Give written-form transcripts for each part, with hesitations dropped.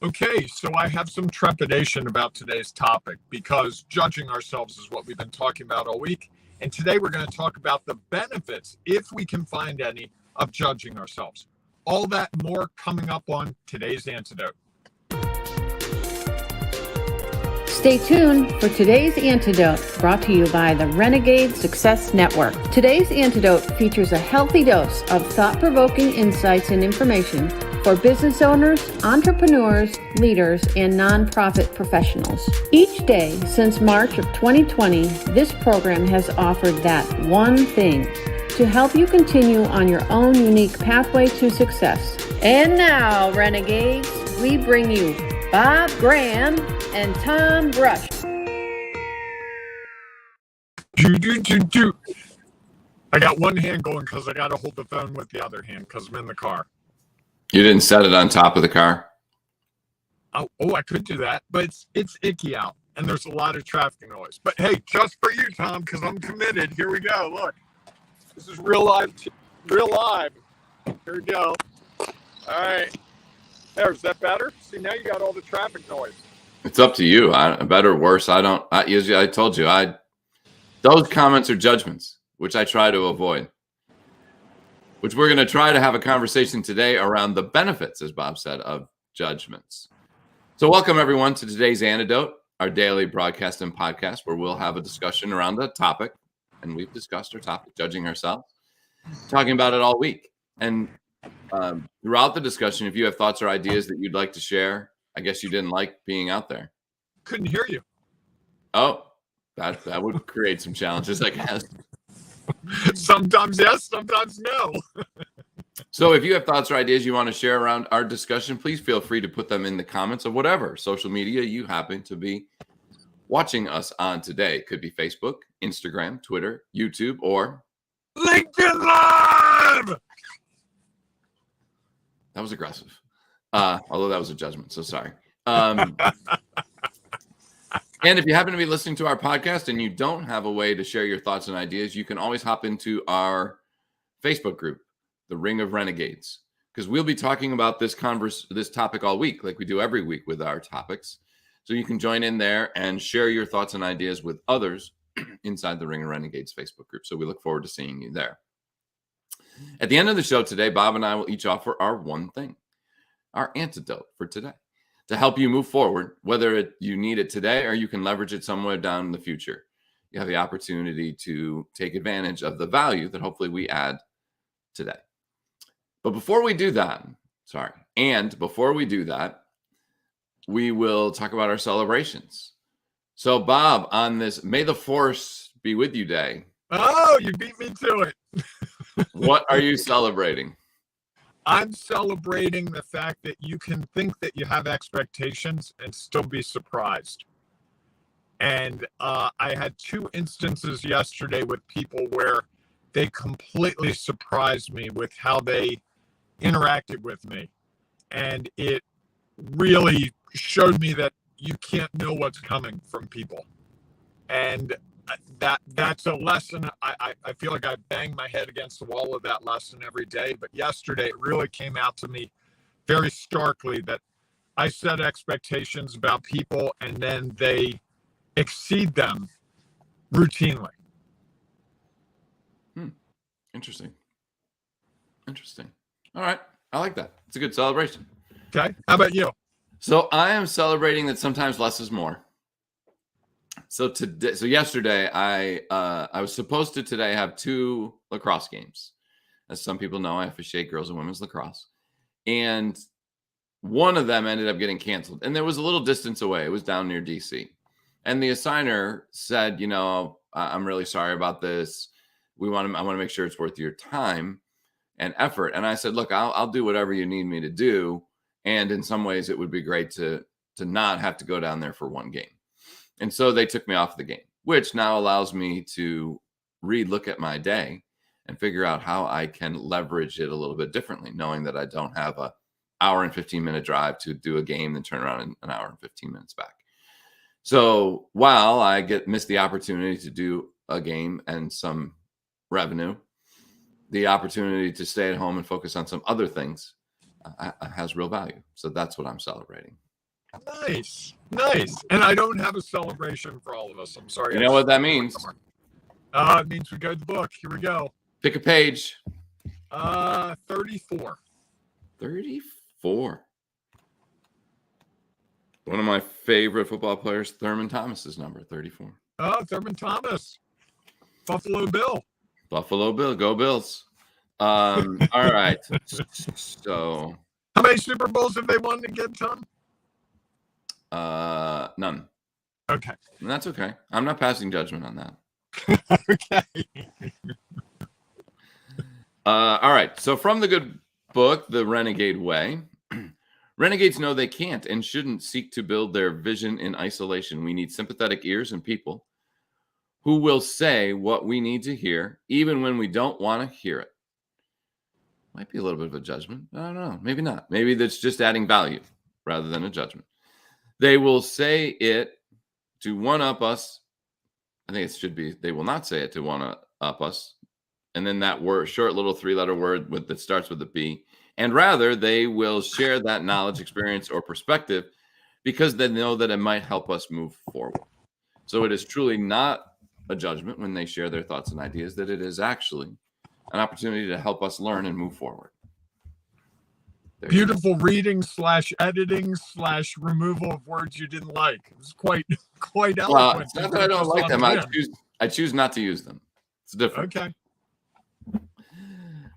Okay, so I have some trepidation about today's topic because judging ourselves is what we've been talking about all week. And today we're going to talk about the benefits, if we can find any, of judging ourselves. All that and more coming up on today's Antidote. Stay tuned for today's Antidote, brought to you by the Renegade Success Network. Today's Antidote features a healthy dose of thought-provoking insights and information for business owners, entrepreneurs, leaders, and nonprofit professionals. Each day since March of 2020, this program has offered that one thing to help you continue on your own unique pathway to success. And now, Renegades, we bring you Bob Graham and Tom Brush. I got one hand going because I got to hold the phone with the other hand because I'm in the car. You didn't set it on top of the car? Oh, I could do that, but it's icky out, and there's a lot of traffic noise. But hey, just for you, Tom, because I'm committed. Here we go. Look, this is real live. Real live. Here we go. All right. There, is that better? See, now you got all the traffic noise. It's up to you. Better or worse. I told you, those comments are judgments, which I try to avoid. Which we're going to try to have a conversation today around the benefits, as Bob said, of judgments. So welcome, everyone, to today's Antidote, our daily broadcast and podcast, where we'll have a discussion around a topic. And we've discussed our topic, judging ourselves, talking about it all week. And throughout the discussion, if you have thoughts or ideas that you'd like to share, I guess you didn't like being out there. Couldn't hear you. Oh, that would create some challenges, I guess. Sometimes yes, sometimes no. So if you have thoughts or ideas you want to share around our discussion, please feel free to put them in the comments of whatever social media you happen to be watching us on today. It could be Facebook, Instagram, Twitter, YouTube, or LinkedIn Live. That was aggressive. Although that was a judgment, so sorry. And if you happen to be listening to our podcast and you don't have a way to share your thoughts and ideas, you can always hop into our Facebook group, the Ring of Renegades, because we'll be talking about this topic all week, like we do every week with our topics. So you can join in there and share your thoughts and ideas with others inside the Ring of Renegades Facebook group. So we look forward to seeing you there. At the end of the show today, Bob and I will each offer our one thing, our antidote for today, to help you move forward, whether you need it today or you can leverage it somewhere down in the future. You have the opportunity to take advantage of the value that hopefully we add today. But before we do that, we will talk about our celebrations. So, Bob, on this May the Force Be With You Day. Oh, you beat me to it. What are you celebrating? I'm celebrating the fact that you can think that you have expectations and still be surprised. And I had two instances yesterday with people where they completely surprised me with how they interacted with me. And it really showed me that you can't know what's coming from people. And that's a lesson. I feel like I bang my head against the wall of that lesson every day. But yesterday, it really came out to me very starkly that I set expectations about people and then they exceed them routinely. Interesting. All right. I like that. It's a good celebration. Okay. How about you? So I am celebrating that sometimes less is more. So yesterday, I was supposed to today have two lacrosse games. As some people know, I officiate girls and women's lacrosse. And one of them ended up getting canceled. And there was a little distance away. It was down near DC. And the assigner said, I'm really sorry about this. I want to make sure it's worth your time and effort. And I said, look, I'll do whatever you need me to do. And in some ways, it would be great to not have to go down there for one game. And so they took me off the game, which now allows me to look at my day and figure out how I can leverage it a little bit differently, knowing that I don't have an hour and 15-minute drive to do a game, then turn around in an hour and 15 minutes back. So while I miss the opportunity to do a game and some revenue, the opportunity to stay at home and focus on some other things has real value. So that's what I'm celebrating. Nice. And I don't have a celebration for all of us. I'm sorry. You know what that means? It means we go to the book. Here we go. Pick a page. 34. 34. One of my favorite football players, Thurman Thomas's number, 34. Oh, Thurman Thomas. Buffalo Bill. Buffalo Bill. Go Bills. All right. So. How many Super Bowls have they won again, Tom? None. Okay. And that's okay. I'm not passing judgment on that. Okay. All right. So from the good book, The Renegade Way, renegades know they can't and shouldn't seek to build their vision in isolation. We need sympathetic ears and people who will say what we need to hear, even when we don't want to hear it. Might be a little bit of a judgment. I don't know. Maybe not. Maybe that's just adding value rather than a judgment. They will say it to one-up us. I think it should be, they will not say it to one-up us. And then that word, short little three-letter word that starts with a B. And rather, they will share that knowledge, experience, or perspective because they know that it might help us move forward. So it is truly not a judgment when they share their thoughts and ideas, that it is actually an opportunity to help us learn and move forward. Beautiful reading / editing / removal of words you didn't like. It was quite eloquent. Well, it's not that I don't like them. I choose not to use them. It's different. Okay.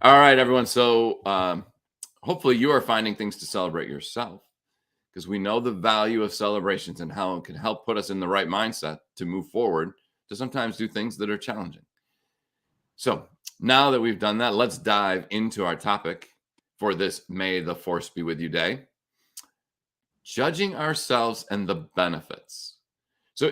All right, everyone. So hopefully you are finding things to celebrate yourself, because we know the value of celebrations and how it can help put us in the right mindset to move forward, to sometimes do things that are challenging. So now that we've done that, let's dive into our topic for this May the Force Be With You Day. Judging ourselves and the benefits. So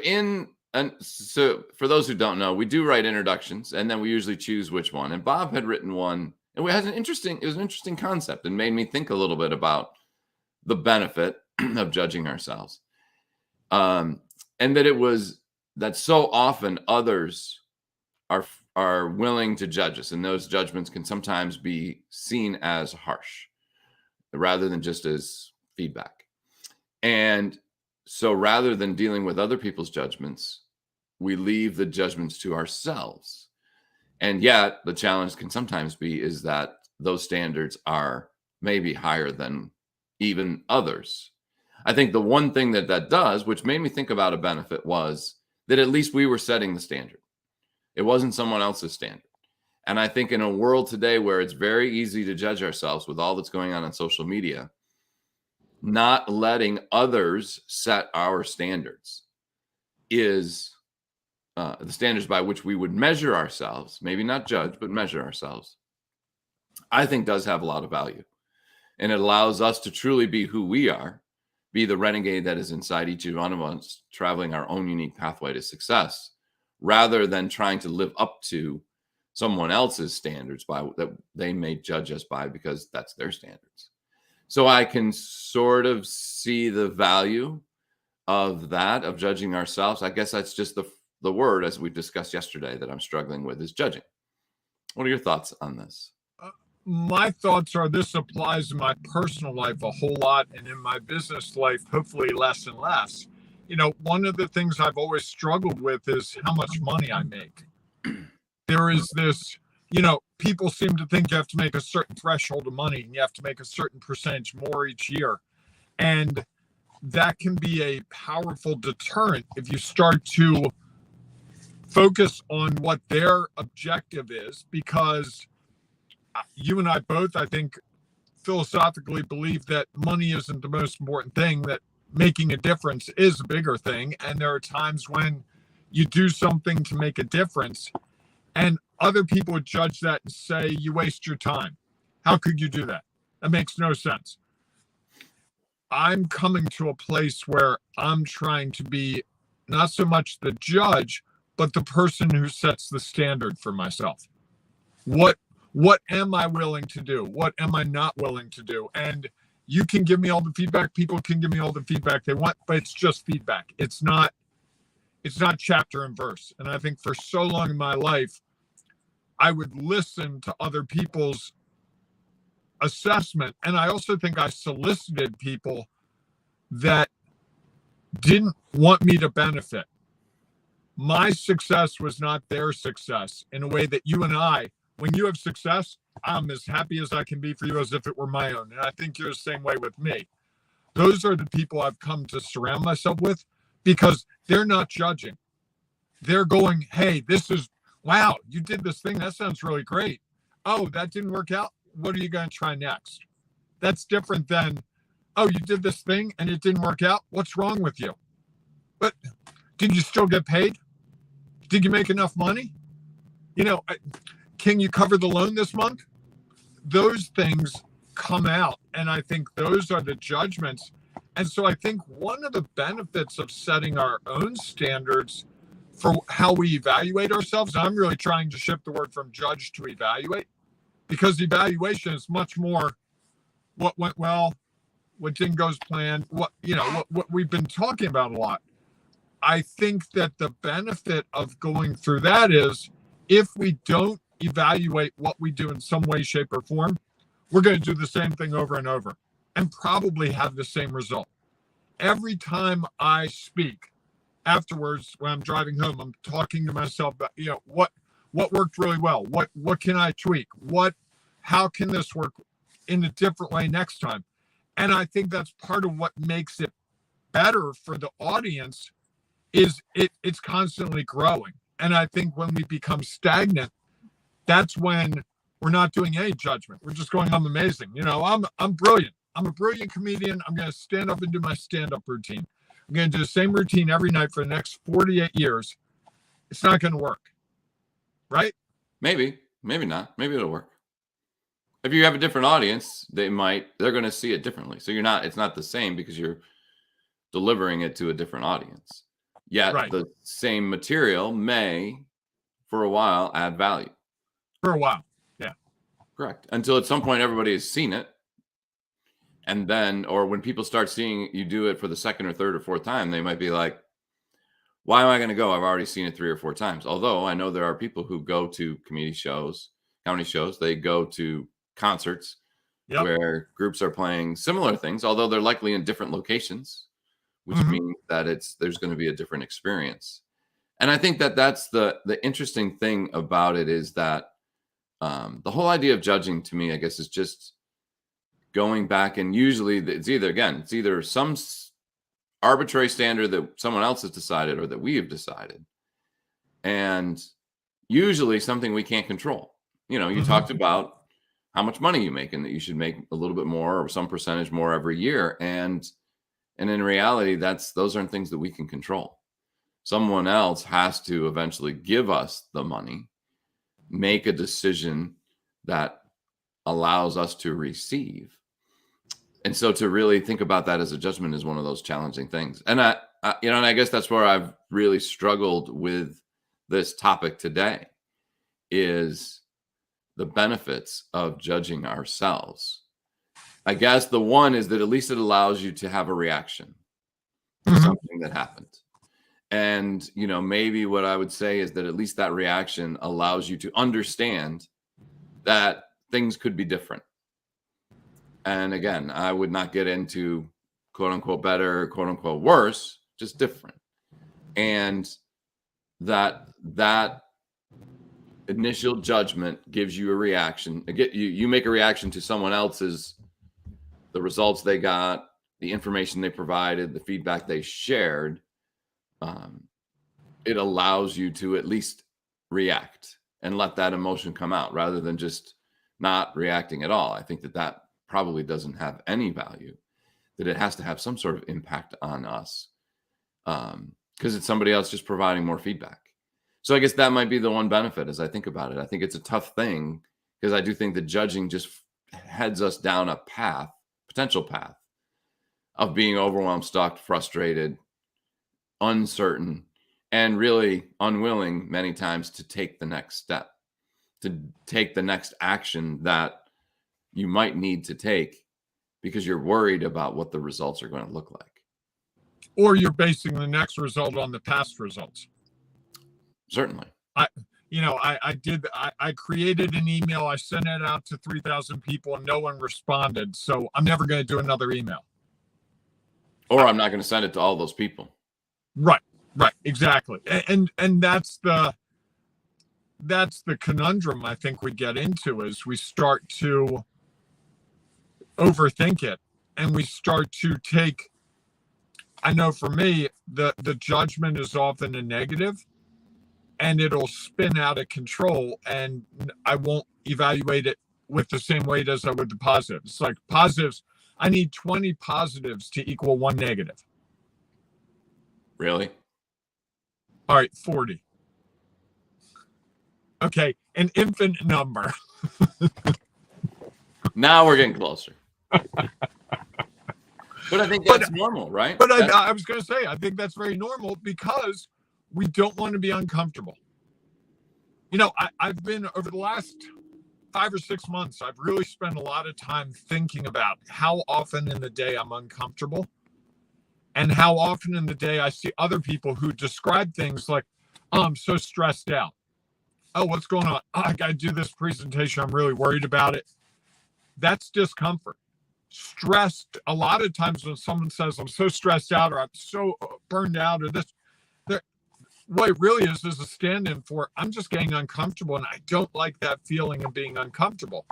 for those who don't know, we do write introductions and then we usually choose which one. And Bob had written one, and it was an interesting concept and made me think a little bit about the benefit of judging ourselves. And that so often others are willing to judge us, and those judgments can sometimes be seen as harsh rather than just as feedback. And so rather than dealing with other people's judgments, we leave the judgments to ourselves. And yet the challenge can sometimes be is that those standards are maybe higher than even others. I think the one thing that does, which made me think about a benefit, was that at least we were setting the standard. It wasn't someone else's standard. And I think in a world today where it's very easy to judge ourselves with all that's going on social media, not letting others set our standards is the standards by which we would measure ourselves, maybe not judge, but measure ourselves, I think does have a lot of value. And it allows us to truly be who we are, be the renegade that is inside each one of us, traveling our own unique pathway to success, rather than trying to live up to someone else's standards that they may judge us by because that's their standards. So I can sort of see the value of that, of judging ourselves. I guess that's just the word, as we discussed yesterday, that I'm struggling with, is judging. What are your thoughts on this? My thoughts are this applies in my personal life a whole lot, and in my business life, hopefully less and less. One of the things I've always struggled with is how much money I make. There is this, people seem to think you have to make a certain threshold of money and you have to make a certain percentage more each year. And that can be a powerful deterrent if you start to focus on what their objective is, because you and I both, I think, philosophically believe that money isn't the most important thing, that making a difference is a bigger thing. And there are times when you do something to make a difference and other people would judge that and say, you waste your time. How could you do that? That makes no sense. I'm coming to a place where I'm trying to be not so much the judge, but the person who sets the standard for myself. What am I willing to do? What am I not willing to do? And you can give me all the feedback. People can give me all the feedback they want, but it's just feedback. It's not chapter and verse. And I think for so long in my life, I would listen to other people's assessment. And I also think I solicited people that didn't want me to benefit. My success was not their success, in a way that you and I, when you have success, I'm as happy as I can be for you as if it were my own. And I think you're the same way with me. Those are the people I've come to surround myself with, because they're not judging. They're going, hey, this is, wow, you did this thing. That sounds really great. Oh, that didn't work out. What are you going to try next? That's different than, oh, you did this thing and it didn't work out. What's wrong with you? But did you still get paid? Did you make enough money? You know, can you cover the loan this month? Those things come out. And I think those are the judgments. And so I think one of the benefits of setting our own standards for how we evaluate ourselves, and I'm really trying to shift the word from judge to evaluate, because evaluation is much more what went well, what didn't go as planned, what we've been talking about a lot. I think that the benefit of going through that is, if we don't evaluate what we do in some way, shape, or form, we're going to do the same thing over and over and probably have the same result. Every time I speak afterwards, when I'm driving home, I'm talking to myself about, what worked really well? What can I tweak? How can this work in a different way next time? And I think that's part of what makes it better for the audience, is it's constantly growing. And I think when we become stagnant, that's when we're not doing any judgment. We're just going, I'm amazing. I'm brilliant. I'm a brilliant comedian. I'm going to stand up and do my stand-up routine. I'm going to do the same routine every night for the next 48 years. It's not going to work. Right? Maybe not. Maybe it'll work. If you have a different audience, they're going to see it differently. So it's not the same, because you're delivering it to a different audience. Yet right. The same material may, for a while, add value. For a while. Yeah. Correct. Until at some point everybody has seen it. And then, or when people start seeing you do it for the second or third or fourth time, they might be like, why am I going to go? I've already seen it 3 or 4 times. Although I know there are people who go to comedy shows, they go to concerts where groups are playing similar things, although they're likely in different locations, which means that there's going to be a different experience. And I think that that's the interesting thing about it, is that the whole idea of judging, to me, I guess, is just going back, and usually it's either some arbitrary standard that someone else has decided or that we have decided, and usually something we can't control. You talked about how much money you make, and that you should make a little bit more or some percentage more every year, and in reality, those aren't things that we can control. Someone else has to eventually give us the money, make a decision that allows us to receive. And so to really think about that as a judgment is one of those challenging things. And I guess that's where I've really struggled with this topic today, is the benefits of judging ourselves. I guess the one is that at least it allows you to have a reaction to something that happened. And, maybe what I would say is that at least that reaction allows you to understand that things could be different. And again, I would not get into quote unquote better, quote unquote worse, just different. And that initial judgment gives you a reaction. You make a reaction to someone else's, the results they got, the information they provided, the feedback they shared. It allows you to at least react and let that emotion come out, rather than just not reacting at all. I think that probably doesn't have any value, that it has to have some sort of impact on us, because it's somebody else just providing more feedback. So I guess that might be the one benefit as I think about it. I think it's a tough thing, because I do think that judging just heads us down a potential path of being overwhelmed, stuck, frustrated, uncertain, and really unwilling many times to take the next step, to take the next action that you might need to take, because you're worried about what the results are going to look like. Or you're basing the next result on the past results. Certainly. I created an email. I sent it out to 3,000 people and no one responded. So I'm never going to do another email. Or I'm not going to send it to all those people. Right, exactly. And that's the conundrum I think we get into, is we start to overthink it, and we start to take, I know for me, the judgment is often a negative, and it'll spin out of control, and I won't evaluate it with the same weight as I would the positives. It's like positives, I need 20 positives to equal 1 negative. Really? All right, 40. Okay, an infinite number. Now we're getting closer. But I think that's normal, right? But I was going to say, I think that's very normal, because we don't want to be uncomfortable. You know, I've been, over the last 5 or 6 months, I've really spent a lot of time thinking about how often in the day I'm uncomfortable, and how often in the day I see other people who describe things like, oh, I'm so stressed out. Oh, what's going on? Oh, I got to do this presentation. I'm really worried about it. That's discomfort. Stressed, a lot of times when someone says, I'm so stressed out, or I'm so burned out, or this, what it really is a stand-in for, I'm just getting uncomfortable, and I don't like that feeling of being uncomfortable.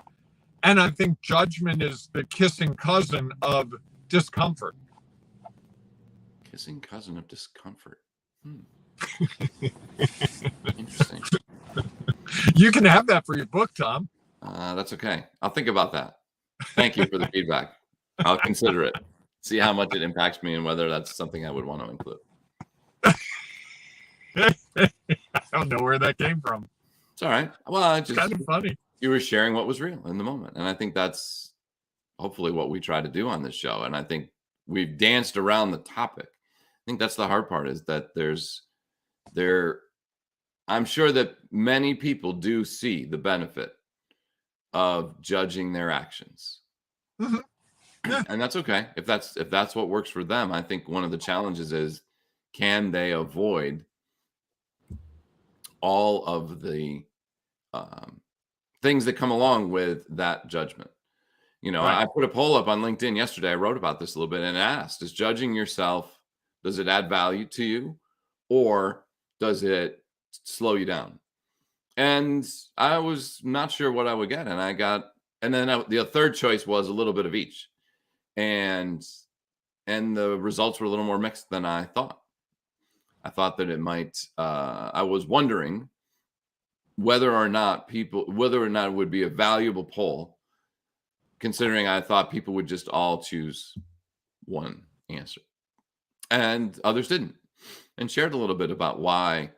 And I think judgment is the kissing cousin of discomfort. Kissing cousin of discomfort. Interesting. You can have that for your book, Tom. That's okay. I'll think about that. Thank you for the feedback. I'll consider it. See how much it impacts me and whether that's something I would want to include. I don't know where that came from. It's all right. Well, it's just kind of funny. You were sharing what was real in the moment. And I think that's hopefully what we try to do on this show. And I think we've danced around the topic. I think that's the hard part, is that I'm sure that many people do see the benefit of judging their actions. Mm-hmm. Yeah. And that's okay. If that's what works for them, I think one of the challenges is, can they avoid all of the things that come along with that judgment? You know, right. I put a poll up on LinkedIn yesterday. I wrote about this a little bit and asked, is judging yourself, does it add value to you, or does it slow you down? And I was not sure what I would get. And then the third choice was a little bit of each. And the results were a little more mixed than I thought. I thought that it might, I was wondering whether or not it would be a valuable poll, considering I thought people would just all choose one answer. And others didn't, and shared a little bit about why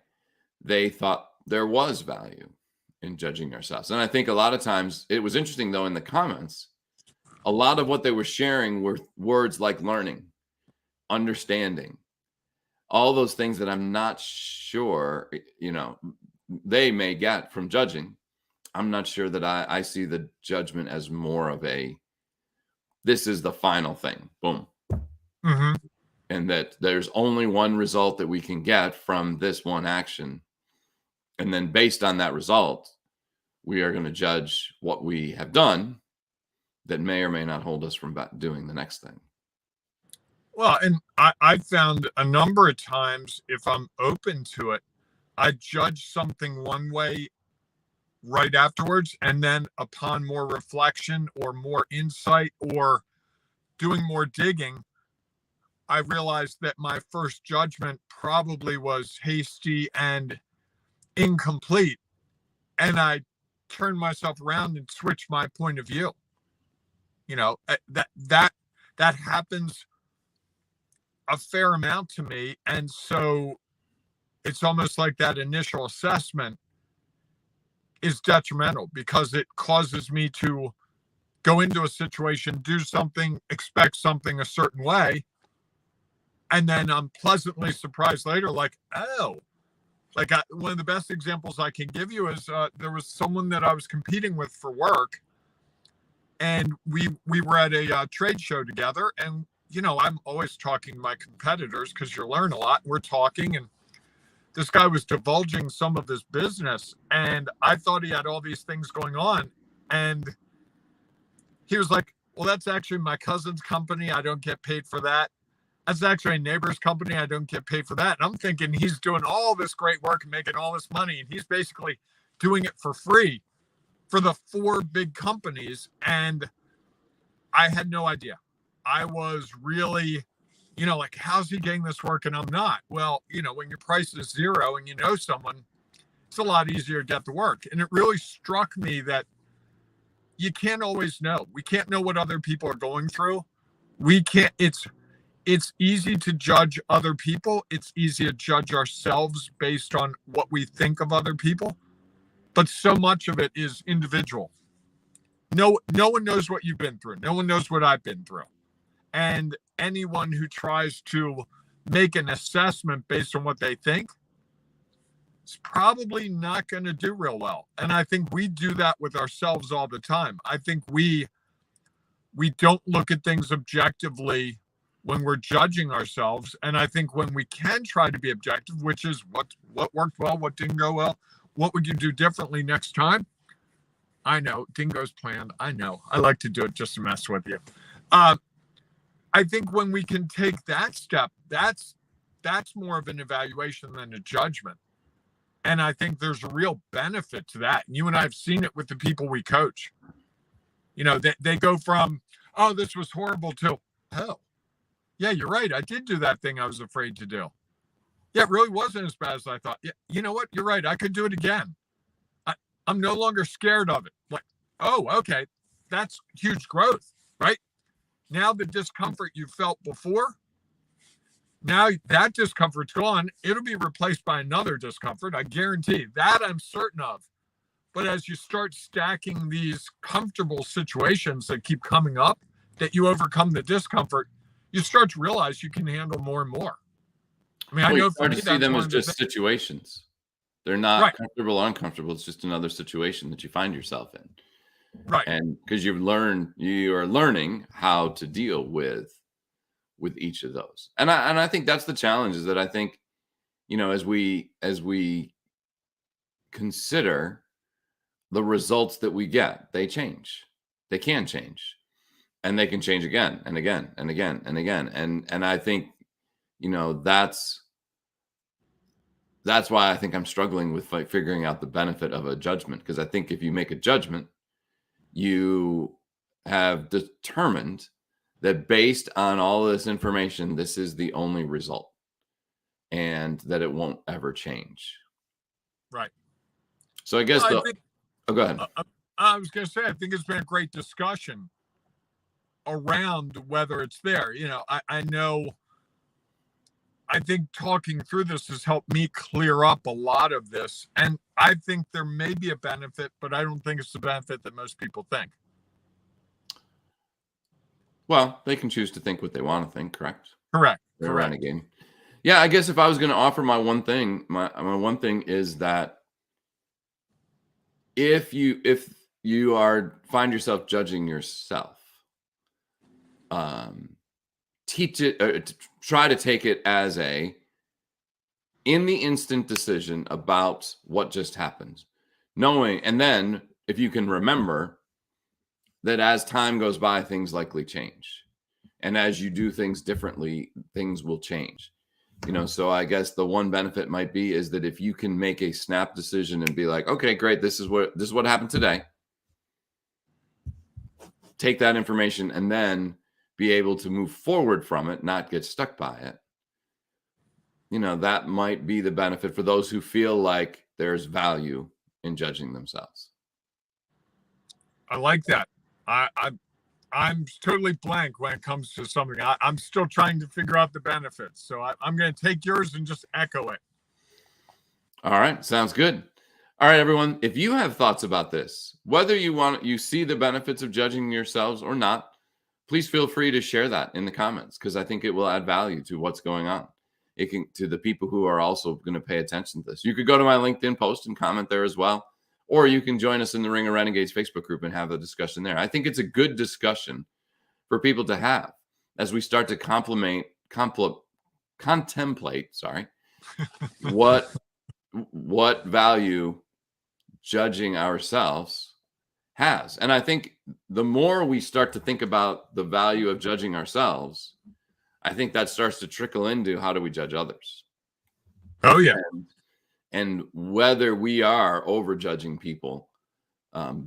they thought there was value in judging ourselves. And I think a lot of times, it was interesting though, in the comments, a lot of what they were sharing were words like learning, understanding, all those things that I'm not sure, you know, they may get from judging. I'm not sure that I see the judgment as more of this is the final thing. Boom. Mm-hmm. And that there's only one result that we can get from this one action. And then based on that result, we are going to judge what we have done that may or may not hold us from doing the next thing. Well, and I found a number of times, if I'm open to it, I judge something one way right afterwards. And then upon more reflection or more insight or doing more digging, I realized that my first judgment probably was hasty and incomplete. And I turned myself around and switched my point of view. You know, that happens a fair amount to me. And so it's almost like that initial assessment is detrimental, because it causes me to go into a situation, do something, expect something a certain way, and then I'm pleasantly surprised later, like, oh, like one of the best examples I can give you is there was someone that I was competing with for work, and we were at a trade show together, and you know, I'm always talking to my competitors because you learn a lot. We're talking, and this guy was divulging some of his business, and I thought he had all these things going on, and he was like, well, that's actually my cousin's company. I don't get paid for that. That's actually a neighbor's company. I don't get paid for that. And I'm thinking he's doing all this great work and making all this money, and he's basically doing it for free for the 4 big companies. And I had no idea. I was really, like, how's he getting this work and I'm not? Well, when your price is 0 and you know someone, it's a lot easier to get the work. And it really struck me that you can't always know. We can't know what other people are going through. We can't, it's easy to judge other people. It's easy to judge ourselves based on what we think of other people. But so much of it is individual. No one knows what you've been through. No one knows what I've been through. And anyone who tries to make an assessment based on what they think is probably not going to do real well. And I think we do that with ourselves all the time. I think we don't look at things objectively when we're judging ourselves. And I think when we can try to be objective, which is what worked well, what didn't go well, what would you do differently next time? I know, didn't go as planned. I know. I like to do it just to mess with you. I think when we can take that step, that's more of an evaluation than a judgment. And I think there's a real benefit to that. And you and I have seen it with the people we coach. They go from, oh, this was horrible, to, oh, yeah, you're right. I did do that thing I was afraid to do. Yeah, it really wasn't as bad as I thought. Yeah, you know what? You're right. I could do it again. I'm no longer scared of it. Like, oh, okay. That's huge growth, right? Now the discomfort you felt before, now that discomfort's gone. It'll be replaced by another discomfort. I guarantee that. I'm certain of. But as you start stacking these comfortable situations that keep coming up, that you overcome the discomfort, you start to realize you can handle more and more. I mean, I know it's hard to see them as just situations. They're not comfortable or uncomfortable. It's just another situation that you find yourself in. Right. And because you are learning how to deal with each of those. And I think that's the challenge, is that I think, as we consider the results that we get, they change. They can change. And they can change again and again and again and again. And I think, that's why I think I'm struggling with figuring out the benefit of a judgment. Because I think if you make a judgment, you have determined that based on all this information, this is the only result, and that it won't ever change. Right. So I guess go ahead. I was going to say, I think it's been a great discussion around whether it's there. I think talking through this has helped me clear up a lot of this. And I think there may be a benefit, but I don't think it's the benefit that most people think. Well, they can choose to think what they want to think, correct? Correct. They're a renegade. Yeah, I guess if I was going to offer my one thing, my one thing is that if you find yourself judging yourself, teach it, try to take it as in the instant decision about what just happened, knowing, and then if you can remember that as time goes by, things likely change. And as you do things differently, things will change. So I guess the one benefit might be is that if you can make a snap decision and be like, okay, great, this is what happened today. Take that information and then be able to move forward from it, not get stuck by it. That might be the benefit for those who feel like there's value in judging themselves. I like that. I'm totally blank when it comes to something. I'm still trying to figure out the benefits. So I'm going to take yours and just echo it. All right. Sounds good. All right, everyone. If you have thoughts about this, whether you see the benefits of judging yourselves or not, please feel free to share that in the comments, because I think it will add value to what's going on. It can, to the people who are also going to pay attention to this. You could go to my LinkedIn post and comment there as well. Or you can join us in the Ring of Renegades Facebook group and have a discussion there. I think it's a good discussion for people to have as we start to contemplate, what value judging ourselves has. And I think the more we start to think about the value of judging ourselves, I think that starts to trickle into how do we judge others? Oh, yeah. And whether we are overjudging people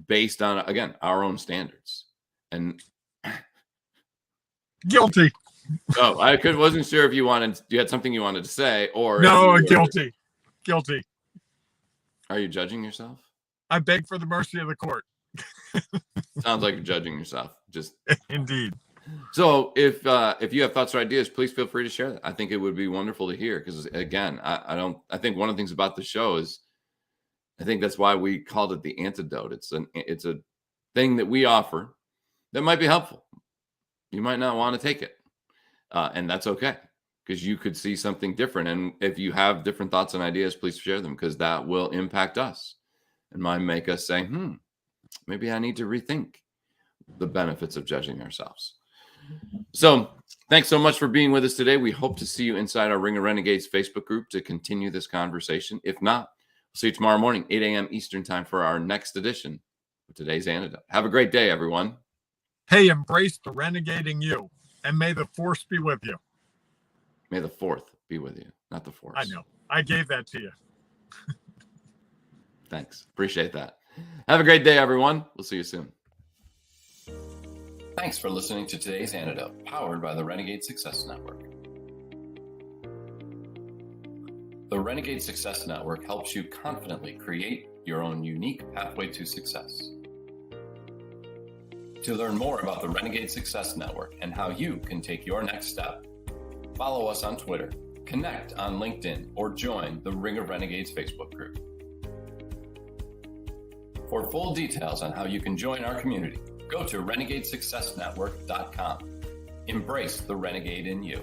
based on, again, our own standards. And Guilty. wasn't sure if you had something you wanted to say, or No, guilty. Are you judging yourself? I beg for the mercy of the court. Sounds like you're judging yourself. Just Indeed. So if you have thoughts or ideas, please feel free to share that. I think it would be wonderful to hear, because again, I think one of the things about the show is, I think that's why we called it the Antidote. It's a thing that we offer that might be helpful. You might not want to take it, and that's okay, because you could see something different. And if you have different thoughts and ideas, please share them, because that will impact us and might make us say, maybe I need to rethink the benefits of judging ourselves. So thanks so much for being with us today. We hope to see you inside our Ring of Renegades Facebook group to continue this conversation. If not, we'll see you tomorrow morning, 8 a.m. Eastern time, for our next edition of today's Antidote. Have a great day, everyone. Hey, embrace the renegading you, and may the force be with you. May the fourth be with you, not the force. I know. I gave that to you. Thanks. Appreciate that. Have a great day, everyone. We'll see you soon. Thanks for listening to today's Antidote, powered by the Renegade Success Network. The Renegade Success Network helps you confidently create your own unique pathway to success. To learn more about the Renegade Success Network and how you can take your next step, follow us on Twitter, connect on LinkedIn, or join the Ring of Renegades Facebook group. For full details on how you can join our community, go to renegadesuccessnetwork.com. Embrace the renegade in you.